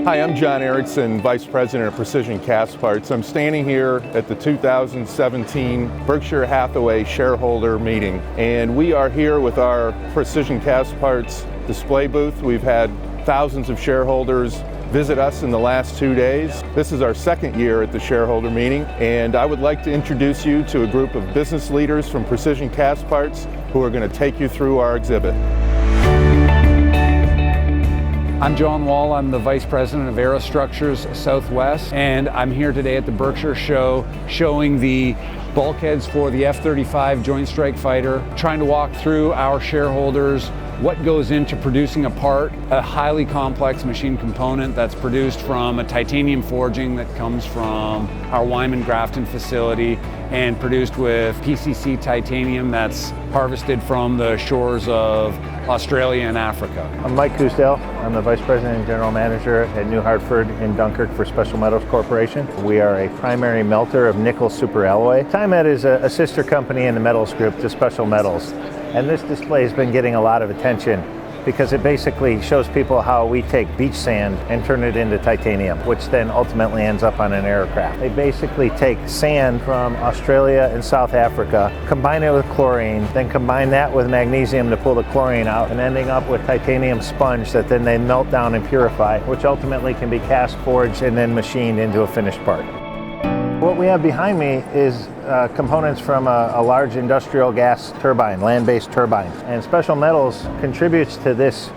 Hi, I'm John Erickson, Vice President of Precision Castparts. I'm standing here at the 2017 Berkshire Hathaway shareholder meeting, and we are here with our Precision Castparts display booth. We've had thousands of shareholders visit us in the last 2 days. This is our second year at the shareholder meeting, and I would like to introduce you to a group of business leaders from Precision Castparts who are going to take you through our exhibit. I'm John Wall. I'm the Vice President of AEROSTRUCTURES Southwest, and I'm here today at the Berkshire show showing the bulkheads for the F-35 Joint Strike Fighter, trying to walk through our shareholders what goes into producing a part, a highly complex machine component that's produced from a titanium forging that comes from our Wyman Grafton facility and produced with PCC titanium that's harvested from the shores of Australia and Africa. I'm Mike Cousdale. I'm the Vice President and General Manager at New Hartford in Dunkirk for Special Metals Corporation. We are a primary melter of nickel superalloy. TiMet is a sister company in the metals group to Special Metals. And this display has been getting a lot of attention because it basically shows people how we take beach sand and turn it into titanium, which then ultimately ends up on an aircraft. They basically take sand from Australia and South Africa, combine it with chlorine, then combine that with magnesium to pull the chlorine out, and ending up with titanium sponge that then they melt down and purify, which ultimately can be cast forged and then machined into a finished part. What we have behind me is components from a large industrial gas turbine, land-based turbine. And Special Metals contributes to this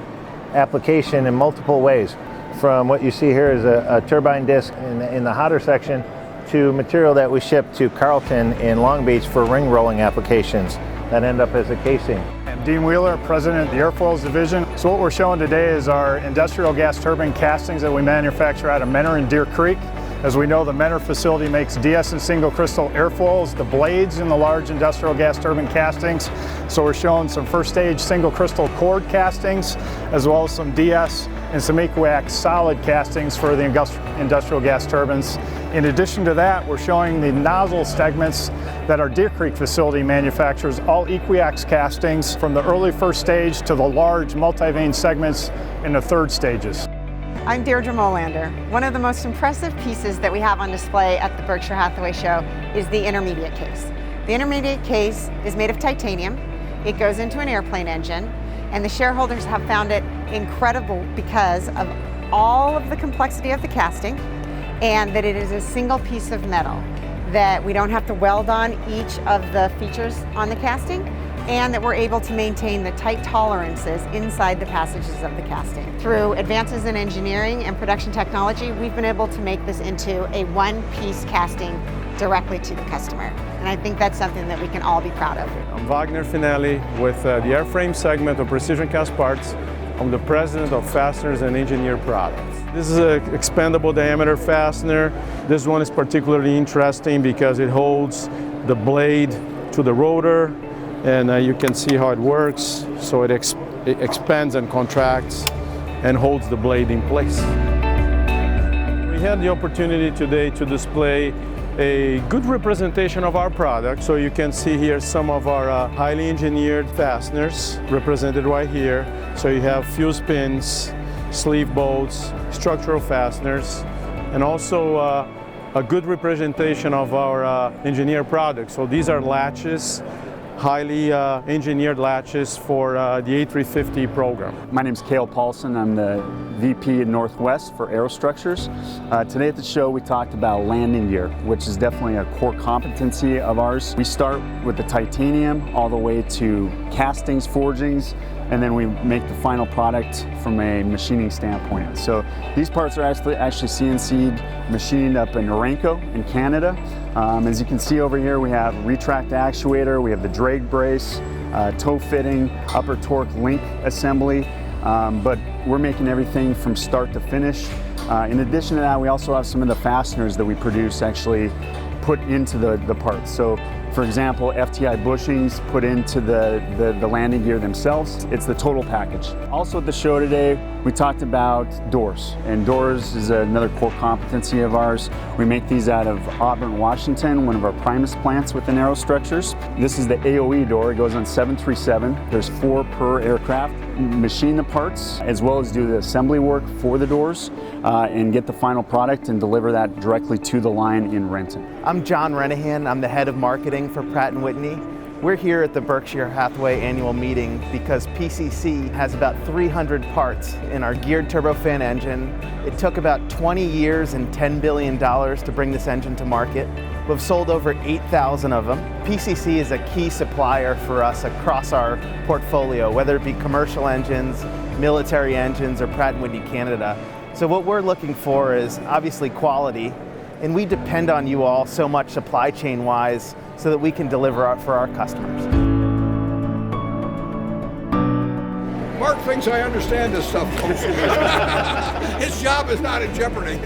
application in multiple ways. From what you see here is a turbine disc in the hotter section to material that we ship to Carlton in Long Beach for ring rolling applications that end up as a casing. I'm Dean Wheeler, President of the Airfoils Division. So what we're showing today is our industrial gas turbine castings that we manufacture out of Menor and Deer Creek. As we know, the Menor facility makes DS and single crystal airfoils, the blades in the large industrial gas turbine castings. So we're showing some first stage single crystal cord castings, as well as some DS and some equiax solid castings for the industrial gas turbines. In addition to that, we're showing the nozzle segments that our Deer Creek facility manufactures, all equiax castings from the early first stage to the large multi-vane segments in the third stages. I'm DEIRDRE Molander. One of the most impressive pieces that we have on display at the Berkshire Hathaway show is the intermediate case. The intermediate case is made of titanium. It goes into an airplane engine, and the shareholders have found it incredible because of all of the complexity of the casting and that it is a single piece of metal, that we don't have to weld on each of the features on the casting, and that we're able to maintain the tight tolerances inside the passages of the casting. Through advances in engineering and production technology, we've been able to make this into a one-piece casting directly to the customer. And I think that's something that we can all be proud of. I'm VAGNER FINELLI with the airframe segment of Precision Castparts. I'm the President of Fasteners and Engineered Products. This is an expandable diameter fastener. This one is particularly interesting because it holds the blade to the rotor, and you can see how it works. So it expands and contracts and holds the blade in place. We had the opportunity today to display a good representation of our product. So you can see here some of our highly engineered fasteners represented right here. So you have fuse pins, sleeve bolts, structural fasteners, and also a good representation of our engineered products. So these are latches, highly engineered latches for the A350 program. My name is PAULSON. I'm the VP in Northwest for AEROSTRUCTURES. Today at the show we talked about landing gear, which is definitely a core competency of ours. We start with the titanium all the way to castings, forgings, and then we make the final product from a machining standpoint. So these parts are actually CNC'd, machined up in Orenco in Canada. As you can see over here, we have retract actuator, we have the drag brace, toe fitting, upper torque link assembly, but we're making everything from start to finish. In addition to that, we also have some of the fasteners that we produce actually put into the parts. So for example, FTI bushings put into the landing gear themselves. It's the total package. Also at the show today, we talked about doors, and doors is another core competency of ours. We make these out of Auburn, Washington, one of our Primus plants within AEROSTRUCTURES. This is the AOE door. It goes on 737. There's 4 per aircraft. machine the parts as well as do the assembly work for the doors and get the final product and deliver that directly to the line in Renton. I'm John Renehan. I'm the head of marketing for Pratt & Whitney. We're here at the Berkshire Hathaway annual meeting because PCC has about 300 parts in our geared turbofan engine. It took about 20 years and $10 billion to bring this engine to market. We've sold over 8,000 of them. PCC is a key supplier for us across our portfolio, whether it be commercial engines, military engines, or Pratt & Whitney Canada. So what we're looking for is obviously quality, and we depend on you all so much supply chain wise so that we can deliver for our customers. Mark thinks I understand this stuff. His job is not in jeopardy.